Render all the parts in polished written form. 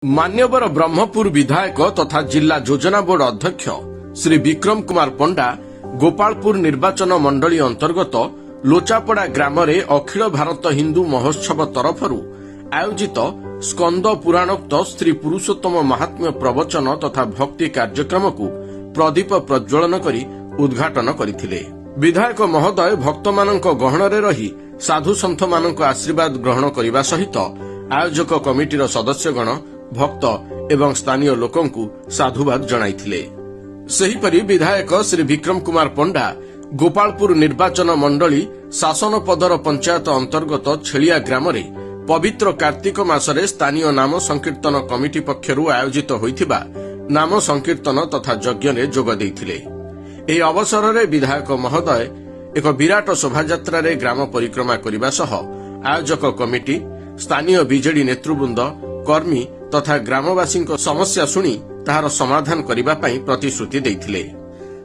मान्यवर ब्रह्मपुर विधायक तथा जिला योजना बोर्ड अध्यक्ष श्री विक्रम कुमार पंडा गोपालपुर निर्वाचन मंडली अंतर्गत लोचापड़ा ग्राम अखिल भारत हिंदू महोत्सव तरफरू आयोजित स्कंद पुराणोक्त श्री पुरुषोत्तम महात्म्य प्रवचन तथा भक्ति कार्यक्रम को प्रदीप प्रज्वलन करी उद्घाटन करथिले। विधायक महोदय भक्त मानक गहणरे रही साधु सन्थ मानक आशीर्वाद ग्रहण करने सहित आयोजक कमिटीर सदस्यगण भक्त एवं स्थानीय लोकंकु साधुवाद जणाइथिले। सेहिपरि विधायक श्री विक्रम कुमार पंडा गोपालपुर निर्वाचन मंडली शासन पदर पंचायत अंतर्गत छेलिया ग्राम पवित्र कार्तिक मासरे स्थानीय नाम संकीर्तन कमिटी पक्षरु आयोजित होइथिबा नाम संकीर्तन तथा यज्ञ रे जोग देइथिले। एही अवसर रे विधायक महोदय एक विराट शोभायात्रा रे ग्राम परिक्रमा करिबा सह आयोजक कमिटी स्थानीय बीजेडी नेतृवृंद कर्मी तथा ग्रामवासी समस्या शुणी ताहार समाधान करने प्रतिश्रुति देइथिले।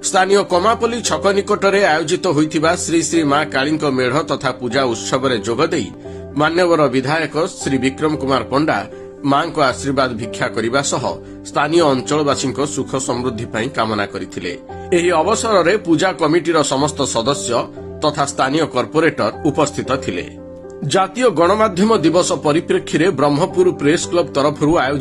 स्थानीय कमापल्ली छक निकटरे आयोजित होइथिबा श्री श्री मां कालींक मेढ़ तथा पूजा उत्सव रे जोग देई मान्यवर विधायक श्री विक्रम कुमार पंडा मां को आशीर्वाद भिक्षा करने सह स्थानीय अंचलवासी सुख समृद्धि पई कामना करथिले। एही अवसर रे पूजा कमिटीर समस्त सदस्य तथा स्थानीय कॉर्पोरेटर उपस्थित थिले। जातीय गणमाध्यम दिवस परिप्रेक्षी ब्रह्मपुर प्रेस क्लब तरफरू आयोजित